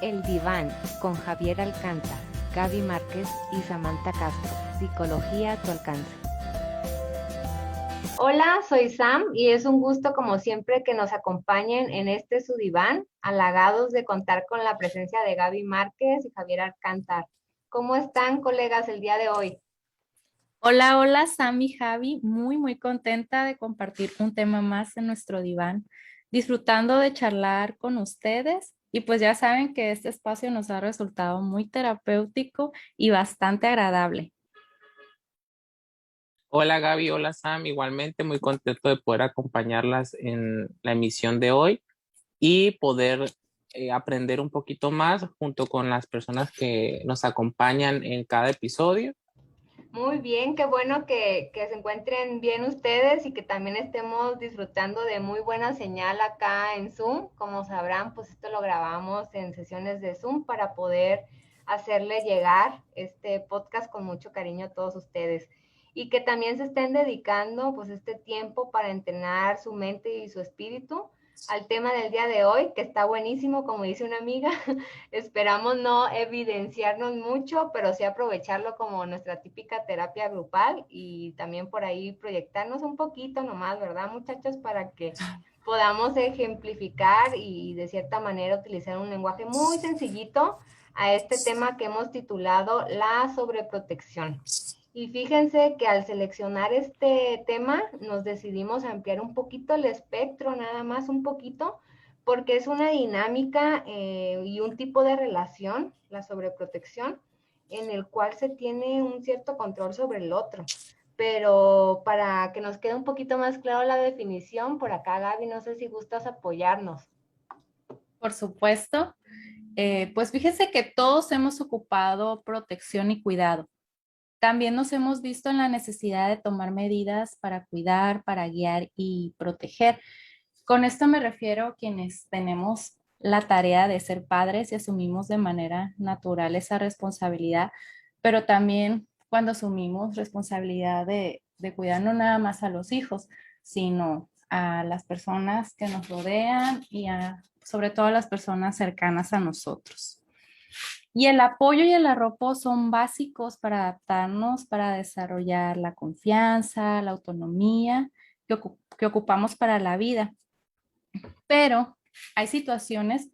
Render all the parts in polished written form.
El Diván con Javier Alcántara, Gaby Márquez y Samantha Castro. Psicología a tu alcance. Hola, soy Sam y es un gusto como siempre que nos acompañen en este su diván, halagados de contar con la presencia de Gaby Márquez y Javier Alcántara. ¿Cómo están, colegas, el día de hoy? Hola, hola, Sam y Javi, muy contenta de compartir un tema más en nuestro diván, disfrutando de charlar con ustedes y pues ya saben que este espacio nos ha resultado muy terapéutico y bastante agradable. Hola Gaby, hola Sam, igualmente muy contento de poder acompañarlas en la emisión de hoy y poder aprender un poquito más junto con las personas que nos acompañan en cada episodio. Muy bien, qué bueno que se encuentren bien ustedes y que también estemos disfrutando de muy buena señal acá en Zoom. Como sabrán, pues esto lo grabamos en sesiones de Zoom para poder hacerle llegar este podcast con mucho cariño a todos ustedes. Y que también se estén dedicando pues este tiempo para entrenar su mente y su espíritu al tema del día de hoy, que está buenísimo, como dice una amiga. Esperamos no evidenciarnos mucho, pero sí aprovecharlo como nuestra típica terapia grupal y también por ahí proyectarnos un poquito nomás, ¿verdad, muchachos? Para que podamos ejemplificar y de cierta manera utilizar un lenguaje muy sencillito a este tema que hemos titulado la sobreprotección. Y fíjense que al seleccionar este tema nos decidimos ampliar un poquito el espectro, nada más un poquito, porque es una dinámica y un tipo de relación, la sobreprotección, en el cual se tiene un cierto control sobre el otro. Pero para que nos quede un poquito más claro la definición, por acá Gaby, no sé si gustas apoyarnos. Por supuesto, pues fíjense que todos hemos ocupado protección y cuidado. También nos hemos visto en la necesidad de tomar medidas para cuidar, para guiar y proteger. Con esto me refiero a quienes tenemos la tarea de ser padres y asumimos de manera natural esa responsabilidad, pero también cuando asumimos responsabilidad de cuidar no nada más a los hijos, sino a las personas que nos rodean y sobre todo a las personas cercanas a nosotros. Y el apoyo y el arropo son básicos para adaptarnos, para desarrollar la confianza, la autonomía que ocupamos para la vida. Pero hay situaciones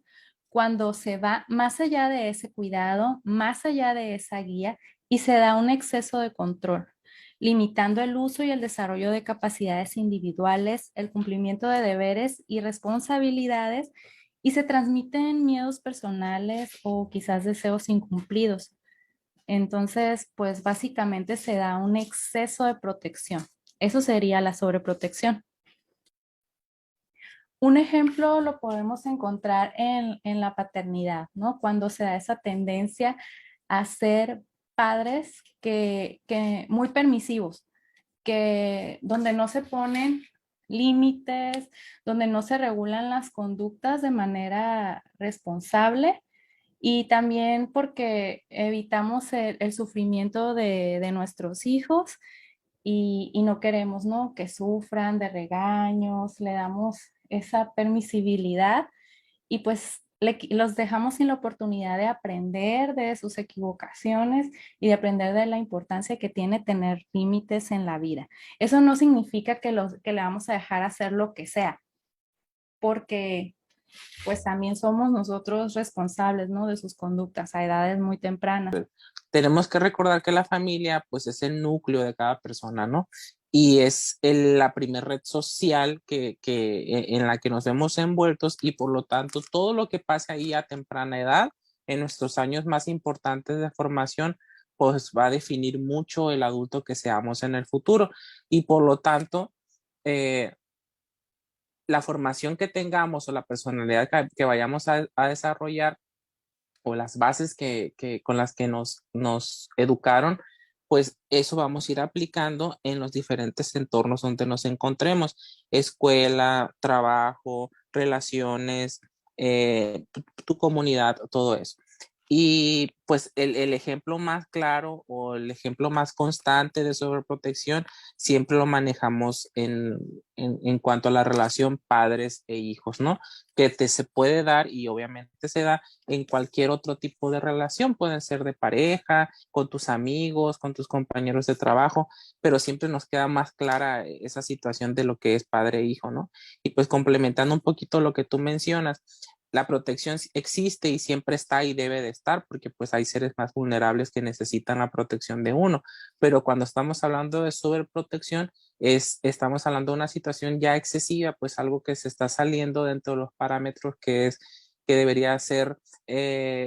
cuando se va más allá de ese cuidado, más allá de esa guía y se da un exceso de control, limitando el uso y el desarrollo de capacidades individuales, el cumplimiento de deberes y responsabilidades y se transmiten miedos personales o quizás deseos incumplidos. Entonces, pues básicamente se da un exceso de protección. Eso sería la sobreprotección. Un ejemplo lo podemos encontrar en la paternidad, ¿no? Cuando se da esa tendencia a ser padres que muy permisivos, que donde no se ponen límites, donde no se regulan las conductas de manera responsable y también porque evitamos el sufrimiento de nuestros hijos y no queremos, ¿no? Que sufran de regaños, le damos esa permisibilidad y pues los dejamos sin la oportunidad de aprender de sus equivocaciones y de aprender de la importancia que tiene tener límites en la vida. Eso no significa que le vamos a dejar hacer lo que sea, porque pues también somos nosotros responsables, ¿no? De sus conductas a edades muy tempranas. Tenemos que recordar que la familia pues es el núcleo de cada persona, ¿no? Y es la primera red social en la que nos vemos envueltos y por lo tanto todo lo que pasa ahí a temprana edad, en nuestros años más importantes de formación, pues va a definir mucho el adulto que seamos en el futuro y por lo tanto eh, la formación que tengamos o la personalidad que vayamos a desarrollar o las bases con las que nos educaron, pues eso vamos a ir aplicando en los diferentes entornos donde nos encontremos, escuela, trabajo, relaciones, tu comunidad, todo eso. Y pues el ejemplo más claro o el ejemplo más constante de sobreprotección siempre lo manejamos en cuanto a la relación padres e hijos, ¿no? Se puede dar y obviamente se da en cualquier otro tipo de relación, pueden ser de pareja, con tus amigos, con tus compañeros de trabajo, pero siempre nos queda más clara esa situación de lo que es padre e hijo, ¿no? Y pues complementando un poquito lo que tú mencionas, la protección existe y siempre está y debe de estar porque pues hay seres más vulnerables que necesitan la protección de uno, pero cuando estamos hablando de sobreprotección estamos hablando de una situación ya excesiva, pues algo que se está saliendo dentro de los parámetros que debería ser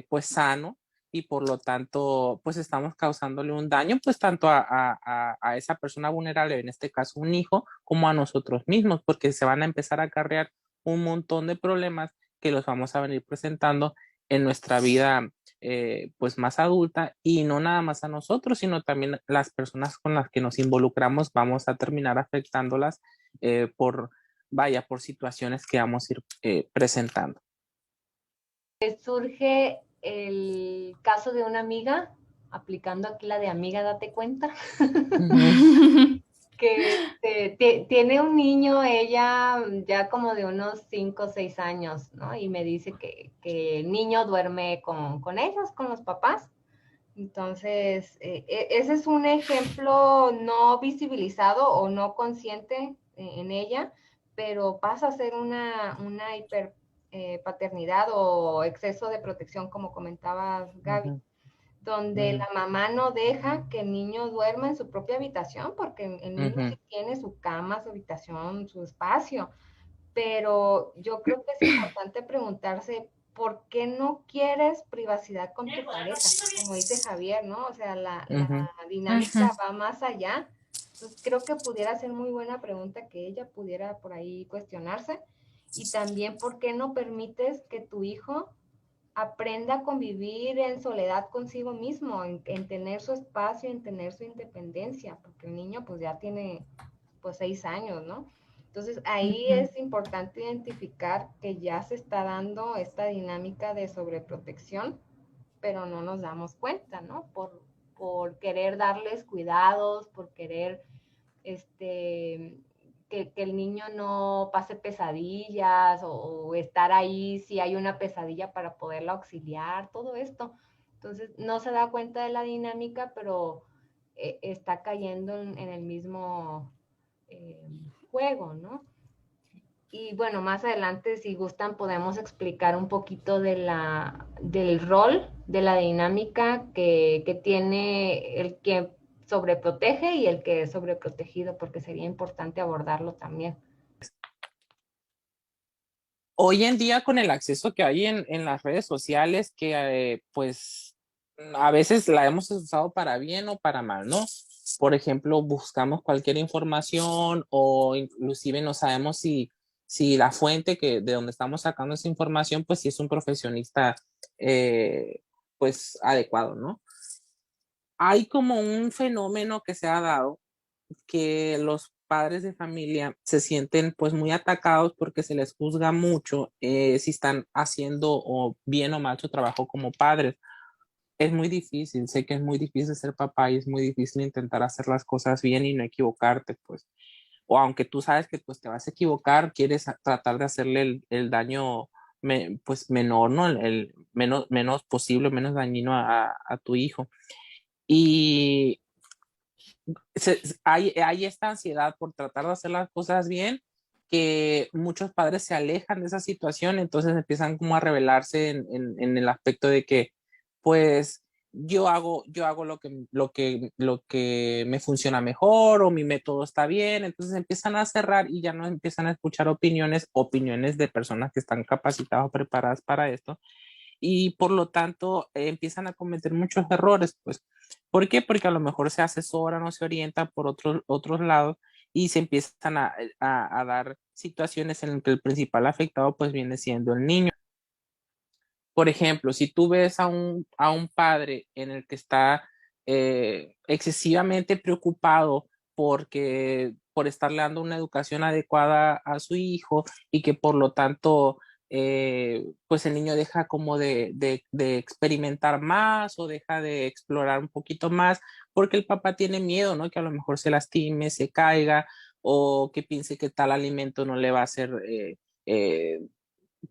pues sano y por lo tanto pues estamos causándole un daño pues tanto a esa persona vulnerable, en este caso un hijo, como a nosotros mismos porque se van a empezar a acarrear un montón de problemas que los vamos a venir presentando en nuestra vida pues más adulta y no nada más a nosotros, sino también las personas con las que nos involucramos vamos a terminar afectándolas por situaciones que vamos a ir presentando. Surge el caso de una amiga, aplicando aquí la de amiga, date cuenta, que tiene un niño, ella ya como de unos 5 o 6 años, ¿no? Y me dice que el niño duerme con ellos, con los papás. Entonces, ese es un ejemplo no visibilizado o no consciente en ella, pero pasa a ser una hiper paternidad o exceso de protección, como comentabas, Gaby, donde la mamá no deja que el niño duerma en su propia habitación, porque el niño sí tiene su cama, su habitación, su espacio, pero yo creo que es importante preguntarse por qué no quieres privacidad con tu pareja, como dice Javier, ¿no? O sea, la dinámica va más allá. Entonces, creo que pudiera ser muy buena pregunta que ella pudiera por ahí cuestionarse. Y también, ¿por qué no permites que tu hijo aprenda a convivir en soledad consigo mismo, en tener su espacio, en tener su independencia? Porque el niño pues ya tiene pues 6 años, ¿no? Entonces ahí es importante identificar que ya se está dando esta dinámica de sobreprotección, pero no nos damos cuenta, ¿no? Por querer darles cuidados, por querer que el niño no pase pesadillas o estar ahí si hay una pesadilla para poderla auxiliar, todo esto. Entonces no se da cuenta de la dinámica, pero está cayendo en el mismo juego, ¿no? Y bueno, más adelante, si gustan, podemos explicar un poquito del rol, de la dinámica que tiene el que sobreprotege y el que es sobreprotegido, porque sería importante abordarlo también. Hoy en día con el acceso que hay en las redes sociales, que pues a veces la hemos usado para bien o para mal, ¿no? Por ejemplo, buscamos cualquier información o inclusive no sabemos si la fuente de donde estamos sacando esa información, pues si es un profesionista pues adecuado, ¿no? Hay como un fenómeno que se ha dado que los padres de familia se sienten pues muy atacados porque se les juzga mucho si están haciendo o bien o mal su trabajo como padres. Es muy difícil, sé que es muy difícil ser papá y es muy difícil intentar hacer las cosas bien y no equivocarte, pues. O aunque tú sabes que pues te vas a equivocar, quieres tratar de hacerle el daño pues menor, ¿no? El menos posible, menos dañino a tu hijo. Y hay esta ansiedad por tratar de hacer las cosas bien, que muchos padres se alejan de esa situación, entonces empiezan como a rebelarse en el aspecto de que, pues, yo hago lo que me funciona mejor o mi método está bien, entonces empiezan a cerrar y ya no empiezan a escuchar opiniones de personas que están capacitadas o preparadas para esto y por lo tanto empiezan a cometer muchos errores, pues. ¿Por qué? Porque a lo mejor se asesoran o se orientan por otros lados y se empiezan a dar situaciones en las que el principal afectado pues viene siendo el niño. Por ejemplo, si tú ves a un padre en el que está excesivamente preocupado por estarle dando una educación adecuada a su hijo y que por lo tanto pues el niño deja como de experimentar más o deja de explorar un poquito más porque el papá tiene miedo, ¿no? Que a lo mejor se lastime, se caiga o que piense que tal alimento no le va a ser, eh,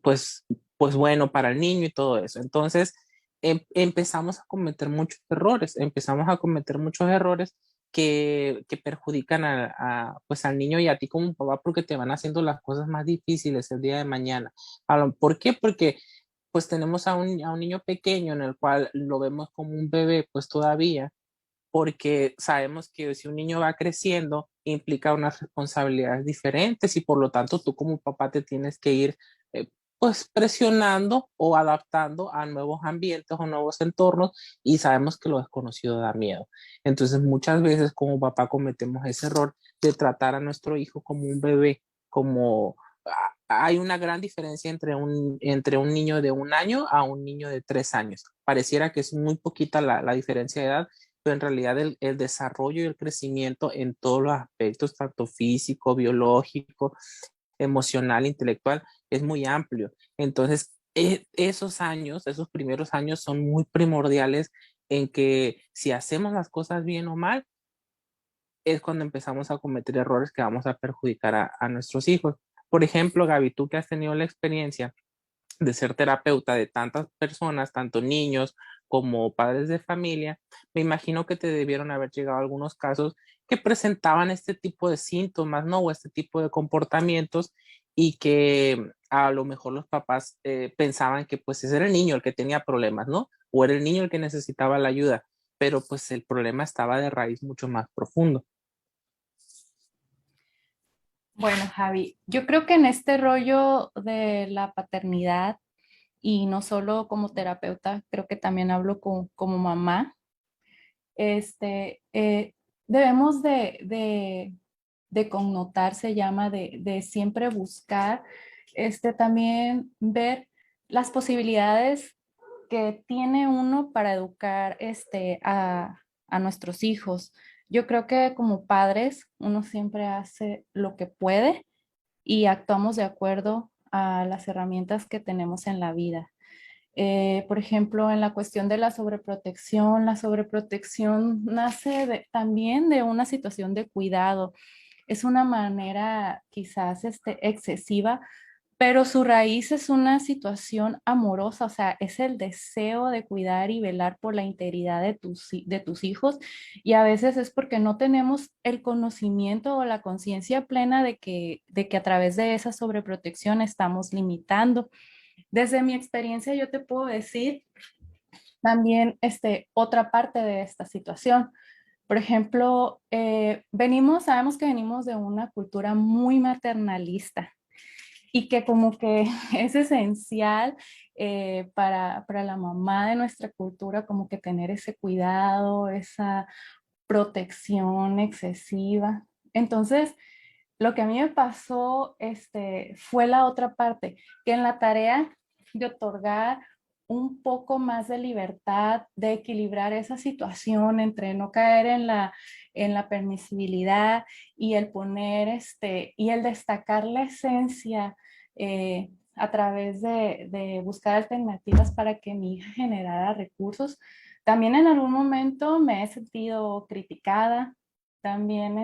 pues, pues bueno para el niño y todo eso. Entonces, empezamos a cometer muchos errores, empezamos a cometer muchos errores que perjudican pues al niño y a ti como papá porque te van haciendo las cosas más difíciles el día de mañana. ¿Por qué? Porque pues tenemos a un niño pequeño en el cual lo vemos como un bebé pues todavía, porque sabemos que si un niño va creciendo implica unas responsabilidades diferentes y por lo tanto tú como papá te tienes que ir eh, pues presionando o adaptando a nuevos ambientes o nuevos entornos y sabemos que lo desconocido da miedo. Entonces muchas veces como papá cometemos ese error de tratar a nuestro hijo como un bebé, como hay una gran diferencia entre un niño de 1 año a un niño de 3 años. Pareciera que es muy poquita la diferencia de edad, pero en realidad el desarrollo y el crecimiento en todos los aspectos, tanto físico, biológico, emocional, intelectual, es muy amplio. Entonces, esos años, esos primeros años son muy primordiales en que si hacemos las cosas bien o mal, es cuando empezamos a cometer errores que vamos a perjudicar a nuestros hijos. Por ejemplo, Gaby, tú que has tenido la experiencia de ser terapeuta de tantas personas, tanto niños como padres de familia, me imagino que te debieron haber llegado algunos casos que presentaban este tipo de síntomas, ¿no? O este tipo de comportamientos y que a lo mejor los papás pensaban que pues ese era el niño el que tenía problemas, ¿no? O era el niño el que necesitaba la ayuda, pero pues el problema estaba de raíz mucho más profundo. Bueno, Javi, yo creo que en este rollo de la paternidad, y no solo como terapeuta, creo que también hablo como mamá, debemos de connotar, se llama, de siempre buscar, también ver las posibilidades que tiene uno para educar a nuestros hijos. Yo creo que como padres uno siempre hace lo que puede y actuamos de acuerdo a las herramientas que tenemos en la vida. Por ejemplo, en la cuestión de la sobreprotección nace también de una situación de cuidado. Es una manera quizás excesiva, pero su raíz es una situación amorosa, o sea, es el deseo de cuidar y velar por la integridad de tus hijos. Y a veces es porque no tenemos el conocimiento o la conciencia plena de que a través de esa sobreprotección estamos limitando. Desde mi experiencia, yo te puedo decir también otra parte de esta situación. Por ejemplo, sabemos que venimos de una cultura muy maternalista y que como que es esencial para la mamá de nuestra cultura, como que tener ese cuidado, esa protección excesiva. Entonces, lo que a mí me pasó fue la otra parte, que en la tarea de otorgar un poco más de libertad, de equilibrar esa situación entre no caer en la permisibilidad y el poner y el destacar la esencia a través de buscar alternativas para que mi hija generara recursos. También en algún momento me he sentido criticada, también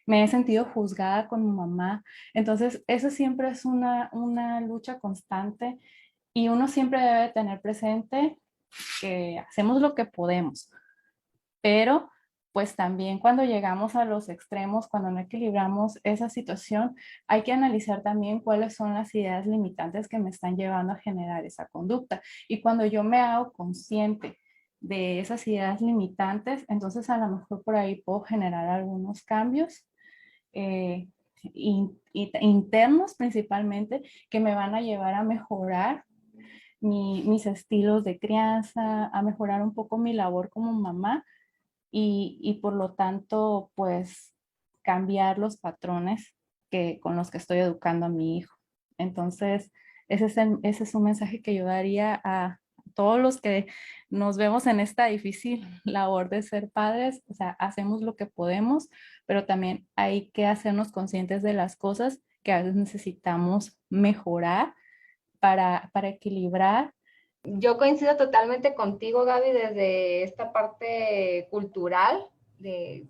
me he sentido juzgada con mi mamá. Entonces, eso siempre es una lucha constante y uno siempre debe tener presente que hacemos lo que podemos, pero pues también cuando llegamos a los extremos, cuando no equilibramos esa situación, hay que analizar también cuáles son las ideas limitantes que me están llevando a generar esa conducta. Y cuando yo me hago consciente de esas ideas limitantes, entonces a lo mejor por ahí puedo generar algunos cambios eh, internos principalmente que me van a llevar a mejorar mis estilos de crianza, a mejorar un poco mi labor como mamá y por lo tanto, pues cambiar los patrones con los que estoy educando a mi hijo. Entonces, ese es un mensaje que yo daría a todos los que nos vemos en esta difícil labor de ser padres. O sea, hacemos lo que podemos, pero también hay que hacernos conscientes de las cosas que a veces necesitamos mejorar para equilibrar. Yo coincido totalmente contigo, Gaby, desde esta parte cultural de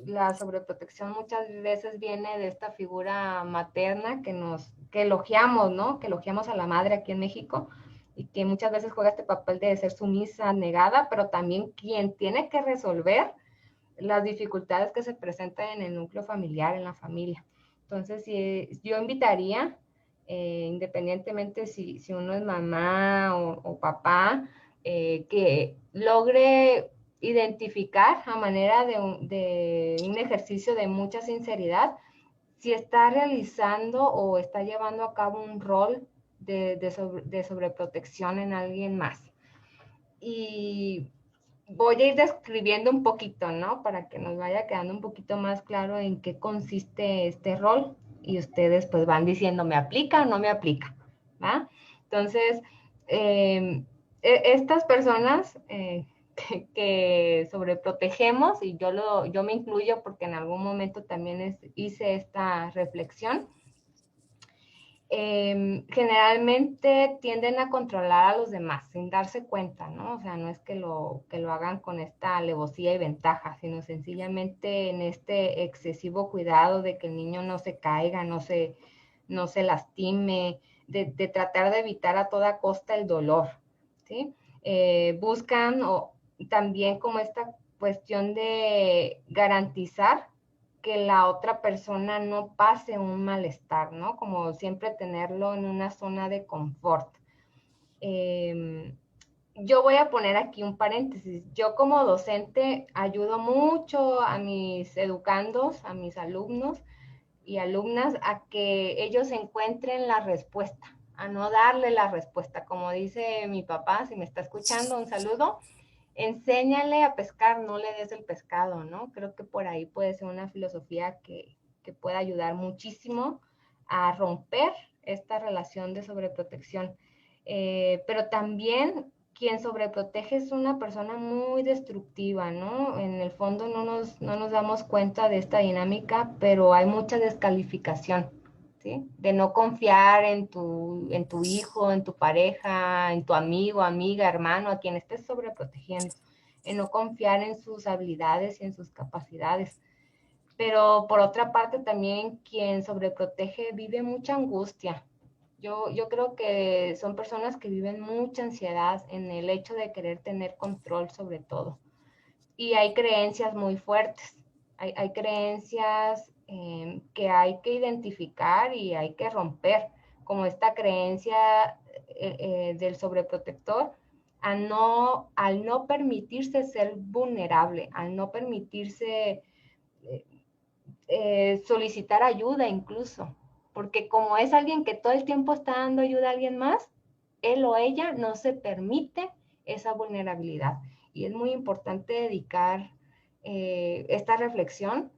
la sobreprotección muchas veces viene de esta figura materna que elogiamos, ¿no? Que elogiamos a la madre aquí en México y que muchas veces juega este papel de ser sumisa, negada, pero también quien tiene que resolver las dificultades que se presentan en el núcleo familiar, en la familia. Entonces, yo invitaría, independientemente si uno es mamá o papá, que logre identificar a manera de un ejercicio de mucha sinceridad si está realizando o está llevando a cabo un rol de sobreprotección en alguien más. Y voy a ir describiendo un poquito, ¿no? Para que nos vaya quedando un poquito más claro en qué consiste este rol y ustedes pues van diciendo, ¿me aplica o no me aplica? ¿Va? Entonces, estas personas que sobreprotegemos, y yo me incluyo porque en algún momento también hice esta reflexión, generalmente tienden a controlar a los demás sin darse cuenta, ¿no? O sea, no es que lo hagan con esta alevosía y ventaja, sino sencillamente en este excesivo cuidado de que el niño no se caiga, no se lastime, de tratar de evitar a toda costa el dolor, ¿sí? Buscan también como esta cuestión de garantizar que la otra persona no pase un malestar, ¿no? Como siempre tenerlo en una zona de confort. Yo voy a poner aquí un paréntesis. Yo como docente ayudo mucho a mis educandos, a mis alumnos y alumnas a que ellos encuentren la respuesta, a no darle la respuesta. Como dice mi papá, si me está escuchando, un saludo. Enséñale a pescar, no le des el pescado, ¿no? Creo que por ahí puede ser una filosofía que pueda ayudar muchísimo a romper esta relación de sobreprotección. Pero también quien sobreprotege es una persona muy destructiva, ¿no? En el fondo no nos damos cuenta de esta dinámica, pero hay mucha descalificación, ¿sí? De no confiar en tu hijo, en tu pareja, en tu amigo, amiga, hermano, a quien estés sobreprotegiendo, en no confiar en sus habilidades y en sus capacidades. Pero por otra parte también quien sobreprotege vive mucha angustia. Yo creo que son personas que viven mucha ansiedad en el hecho de querer tener control sobre todo. Y hay creencias muy fuertes, hay creencias que hay que identificar y hay que romper, como esta creencia del sobreprotector al no permitirse ser vulnerable, al no permitirse solicitar ayuda incluso, porque como es alguien que todo el tiempo está dando ayuda a alguien más, él o ella no se permite esa vulnerabilidad. Y es muy importante dedicar esta reflexión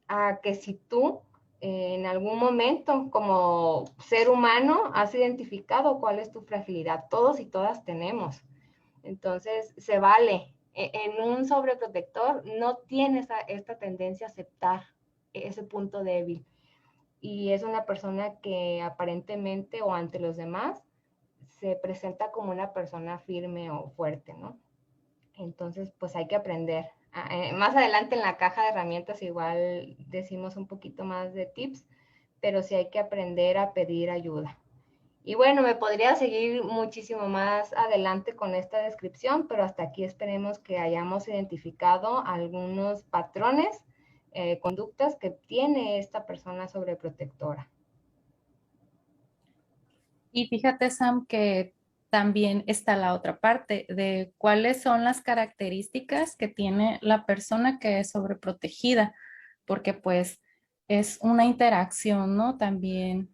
a que si tú en algún momento como ser humano has identificado cuál es tu fragilidad, todos y todas tenemos. Entonces, se vale. En un sobreprotector no tiene esta tendencia a aceptar ese punto débil. Y es una persona que aparentemente o ante los demás se presenta como una persona firme o fuerte, ¿no? Entonces, pues hay que aprender. Más adelante en la caja de herramientas igual decimos un poquito más de tips, pero sí hay que aprender a pedir ayuda. Y bueno, me podría seguir muchísimo más adelante con esta descripción, pero hasta aquí esperemos que hayamos identificado algunos patrones, conductas que tiene esta persona sobreprotectora. Y fíjate, Sam, que también está la otra parte de cuáles son las características que tiene la persona que es sobreprotegida, porque pues es una interacción, ¿no? También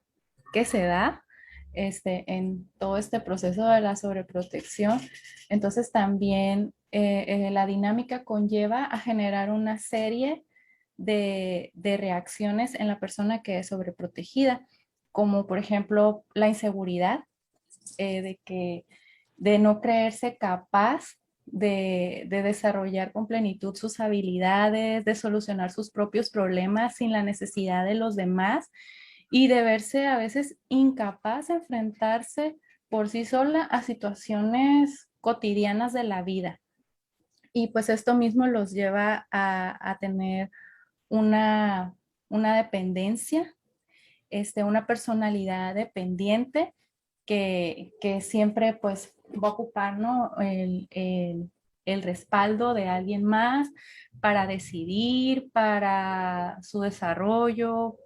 que se da en todo este proceso de la sobreprotección. Entonces también la dinámica conlleva a generar una serie de reacciones en la persona que es sobreprotegida, como por ejemplo la inseguridad, de no creerse capaz de desarrollar con plenitud sus habilidades, de solucionar sus propios problemas sin la necesidad de los demás y de verse a veces incapaz de enfrentarse por sí sola a situaciones cotidianas de la vida. Y pues esto mismo los lleva a tener una, una dependencia, una personalidad dependiente que siempre pues va a ocupar, ¿no? El respaldo de alguien más para decidir, para su desarrollo,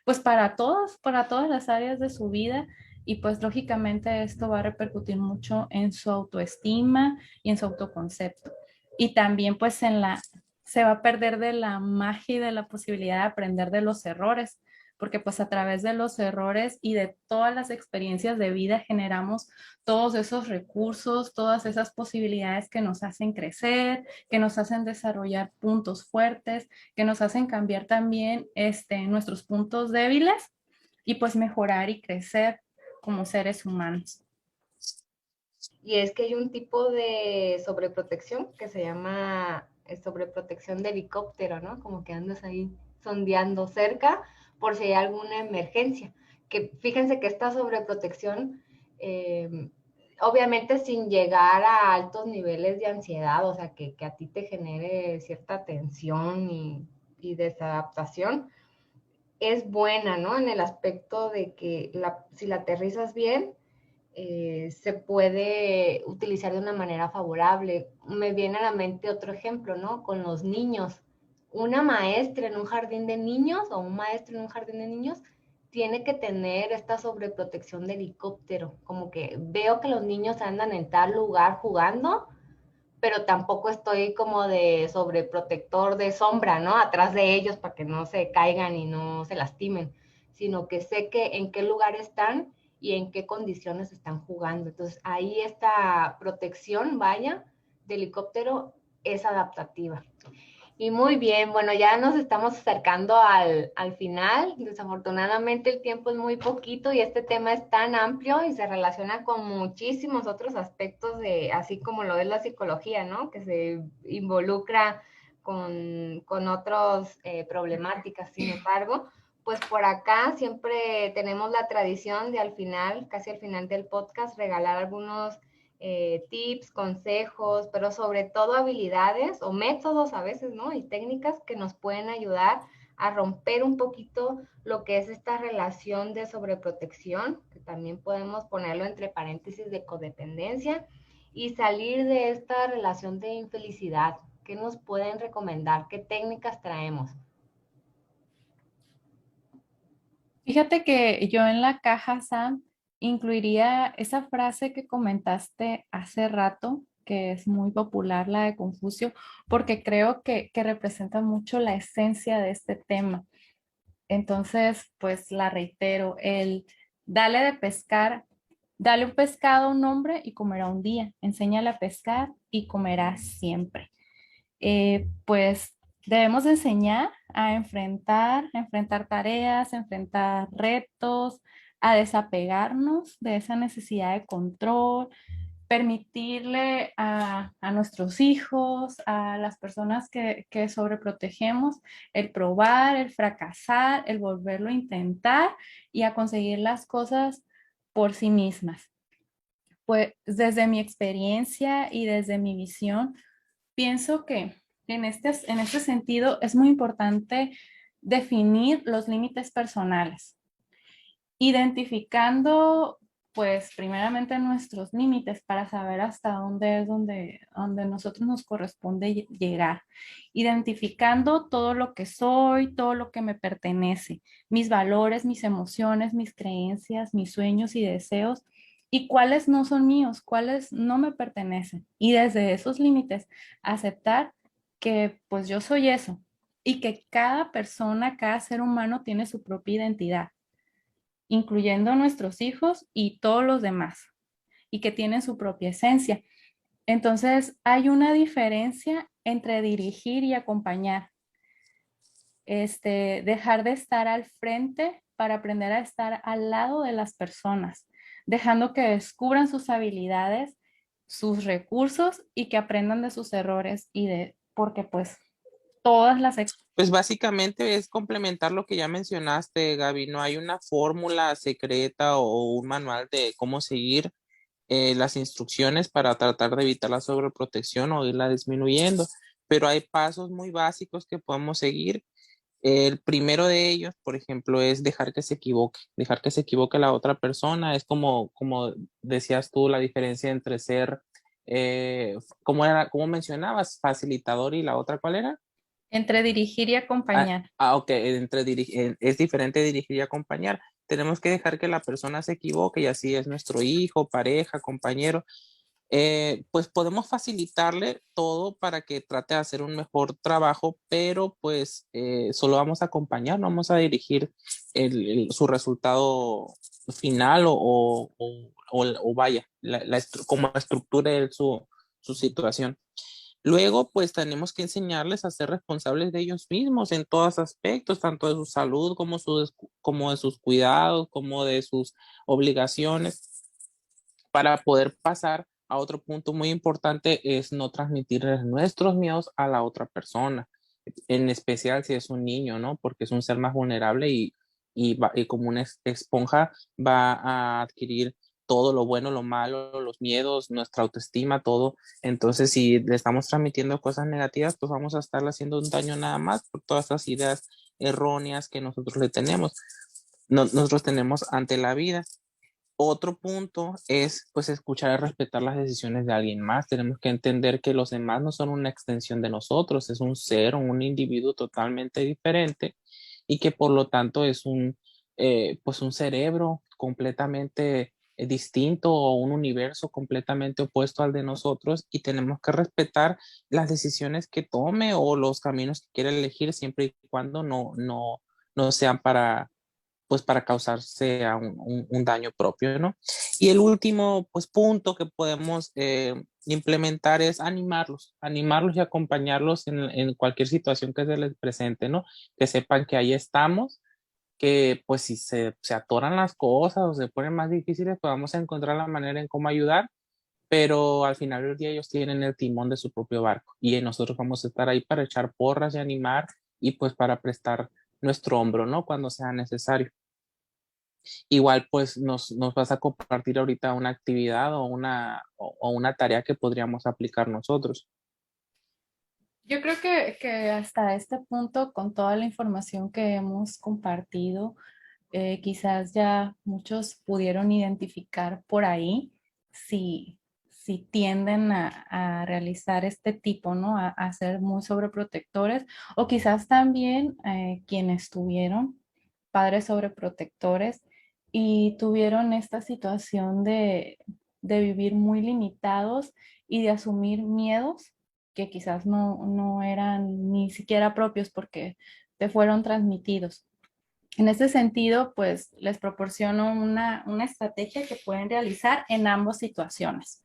pues para todas las áreas de su vida. Y pues lógicamente esto va a repercutir mucho en su autoestima y en su autoconcepto. Y también pues se va a perder de la magia y de la posibilidad de aprender de los errores, porque pues a través de los errores y de todas las experiencias de vida generamos todos esos recursos, todas esas posibilidades que nos hacen crecer, que nos hacen desarrollar puntos fuertes, que nos hacen cambiar también nuestros puntos débiles y pues mejorar y crecer como seres humanos. Y es que hay un tipo de sobreprotección que se llama sobreprotección de helicóptero, ¿no? Como que andas ahí sondeando cerca por si hay alguna emergencia. Que fíjense que esta sobreprotección, obviamente sin llegar a altos niveles de ansiedad, o sea, que a ti te genere cierta tensión y desadaptación, es buena, ¿no? En el aspecto de que si la aterrizas bien, se puede utilizar de una manera favorable. Me viene a la mente otro ejemplo, ¿no? Con los niños. Una maestra en un jardín de niños o un maestro en un jardín de niños tiene que tener esta sobreprotección de helicóptero, como que veo que los niños andan en tal lugar jugando, pero tampoco estoy como de sobreprotector de sombra, ¿no? Atrás de ellos para que no se caigan y no se lastimen, sino que sé que en qué lugar están y en qué condiciones están jugando. Entonces, ahí esta protección, vaya, de helicóptero es adaptativa. Y muy bien, bueno, ya nos estamos acercando al final. Desafortunadamente el tiempo es muy poquito y este tema es tan amplio y se relaciona con muchísimos otros aspectos de, así como lo es la psicología, ¿no? Que se involucra con otras problemáticas. Sin embargo, pues por acá siempre tenemos la tradición de al final, casi al final del podcast, regalar algunos tips, consejos, pero sobre todo habilidades o métodos a veces, ¿no? Y técnicas que nos pueden ayudar a romper un poquito lo que es esta relación de sobreprotección, que también podemos ponerlo entre paréntesis de codependencia, y salir de esta relación de infelicidad. ¿Qué nos pueden recomendar? ¿Qué técnicas traemos? Fíjate que yo en la caja, Sam, incluiría esa frase que comentaste hace rato, que es muy popular, la de Confucio, porque creo que representa mucho la esencia de este tema. Entonces, pues la reitero, el dale de pescar, dale un pescado a un hombre y comerá un día, enséñale a pescar y comerá siempre. Pues debemos enseñar a enfrentar tareas, a enfrentar retos, a desapegarnos de esa necesidad de control, permitirle a nuestros hijos, a las personas que sobreprotegemos, el probar, el fracasar, el volverlo a intentar y a conseguir las cosas por sí mismas. Pues desde mi experiencia y desde mi visión, pienso que en este sentido es muy importante definir los límites personales, identificando pues primeramente nuestros límites para saber hasta dónde es donde nosotros nos corresponde llegar, identificando todo lo que soy, todo lo que me pertenece, mis valores, mis emociones, mis creencias, mis sueños y deseos, y cuáles no son míos, cuáles no me pertenecen. Y desde esos límites, aceptar que pues yo soy eso y que cada persona, cada ser humano tiene su propia identidad, incluyendo nuestros hijos y todos los demás, y que tienen su propia esencia. Entonces, hay una diferencia entre dirigir y acompañar. Dejar de estar al frente para aprender a estar al lado de las personas, dejando que descubran sus habilidades, sus recursos y que aprendan de sus errores porque pues todas las Pues básicamente es complementar lo que ya mencionaste, Gaby. No hay una fórmula secreta o un manual de cómo seguir las instrucciones para tratar de evitar la sobreprotección o irla disminuyendo, pero hay pasos muy básicos que podemos seguir. El primero de ellos, por ejemplo, es dejar que se equivoque la otra persona. Es como decías tú, la diferencia entre ser, cómo mencionabas, facilitador y la otra, ¿cuál era? Entre dirigir y acompañar. Ok, es diferente dirigir y acompañar. Tenemos que dejar que la persona se equivoque y así es nuestro hijo, pareja, compañero. Pues podemos facilitarle todo para que trate de hacer un mejor trabajo, pero pues solo vamos a acompañar, no vamos a dirigir su resultado final o vaya, como estructure su situación. Luego, pues tenemos que enseñarles a ser responsables de ellos mismos en todos aspectos, tanto de su salud como de sus cuidados, como de sus obligaciones, para poder pasar a otro punto muy importante es no transmitir nuestros miedos a la otra persona, en especial si es un niño, ¿no? Porque es un ser más vulnerable y como una esponja va a adquirir todo lo bueno, lo malo, los miedos, nuestra autoestima, todo. Entonces, si le estamos transmitiendo cosas negativas, pues vamos a estarle haciendo un daño nada más por todas estas ideas erróneas que nosotros le tenemos, nosotros tenemos ante la vida. Otro punto es pues escuchar y respetar las decisiones de alguien más. Tenemos que entender que los demás no son una extensión de nosotros, es un ser o un individuo totalmente diferente y que por lo tanto es pues un cerebro completamente distinto o un universo completamente opuesto al de nosotros y tenemos que respetar las decisiones que tome o los caminos que quiera elegir siempre y cuando no sean pues para causarse a un daño propio, ¿no? Y el último, pues, punto que podemos implementar es animarlos y acompañarlos en cualquier situación que se les presente, ¿no? Que sepan que ahí estamos, que pues si se atoran las cosas o se ponen más difíciles, pues vamos a encontrar la manera en cómo ayudar, pero al final del día ellos tienen el timón de su propio barco y nosotros vamos a estar ahí para echar porras y animar y pues para prestar nuestro hombro, ¿no? Cuando sea necesario. Igual pues nos vas a compartir ahorita una actividad o una tarea que podríamos aplicar nosotros. Yo creo que hasta este punto, con toda la información que hemos compartido, quizás ya muchos pudieron identificar por ahí si tienden a realizar este tipo, ¿no? A ser muy sobreprotectores o quizás también quienes tuvieron padres sobreprotectores y tuvieron esta situación de vivir muy limitados y de asumir miedos que quizás no eran ni siquiera propios porque te fueron transmitidos. En ese sentido, pues les proporciono una estrategia que pueden realizar en ambas situaciones.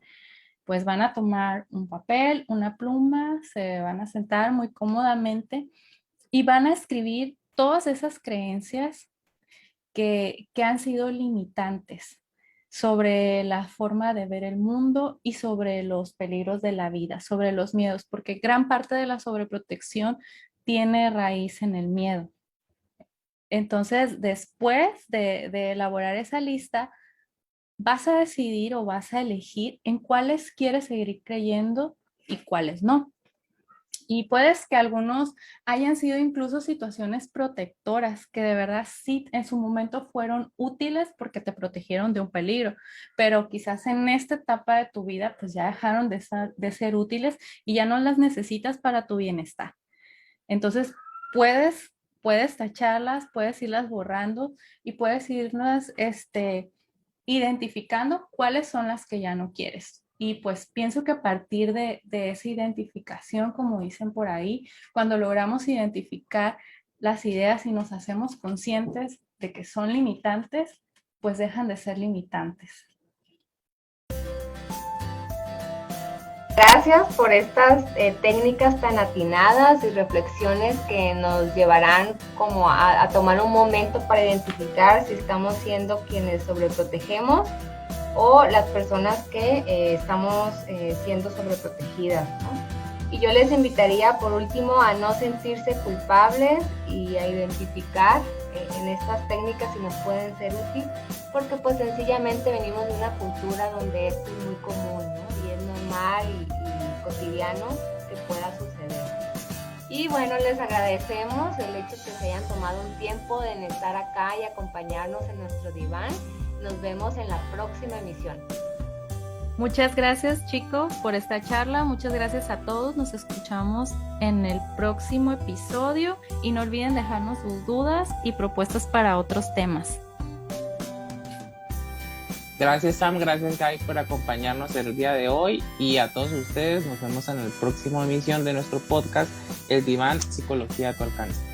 Pues van a tomar un papel, una pluma, se van a sentar muy cómodamente y van a escribir todas esas creencias que han sido limitantes sobre la forma de ver el mundo y sobre los peligros de la vida, sobre los miedos, porque gran parte de la sobreprotección tiene raíz en el miedo. Entonces, después de elaborar esa lista, vas a decidir o vas a elegir en cuáles quieres seguir creyendo y cuáles no. Y puedes que algunos hayan sido incluso situaciones protectoras que de verdad sí en su momento fueron útiles porque te protegieron de un peligro, pero quizás en esta etapa de tu vida pues ya dejaron de ser útiles y ya no las necesitas para tu bienestar. Entonces puedes tacharlas, puedes irlas borrando y puedes irlas identificando cuáles son las que ya no quieres. Y pues pienso que a partir de esa identificación, como dicen por ahí, cuando logramos identificar las ideas y nos hacemos conscientes de que son limitantes, pues dejan de ser limitantes. Gracias por estas técnicas tan atinadas y reflexiones que nos llevarán como a tomar un momento para identificar si estamos siendo quienes sobreprotegemos o las personas que estamos siendo sobreprotegidas, ¿no? Y yo les invitaría por último a no sentirse culpables y a identificar en estas técnicas si nos pueden ser útiles, porque pues sencillamente venimos de una cultura donde esto es muy común, ¿no? Y es normal y cotidiano que pueda suceder. Y bueno, les agradecemos el hecho que se hayan tomado un tiempo en estar acá y acompañarnos en nuestro diván. Nos vemos en la próxima emisión. Muchas gracias, chicos, por esta charla. Muchas gracias a todos. Nos escuchamos en el próximo episodio y no olviden dejarnos sus dudas y propuestas para otros temas. Gracias, Sam, gracias, Guy, por acompañarnos el día de hoy, y a todos ustedes nos vemos en el próximo emisión de nuestro podcast, El Diván, Psicología a tu alcance.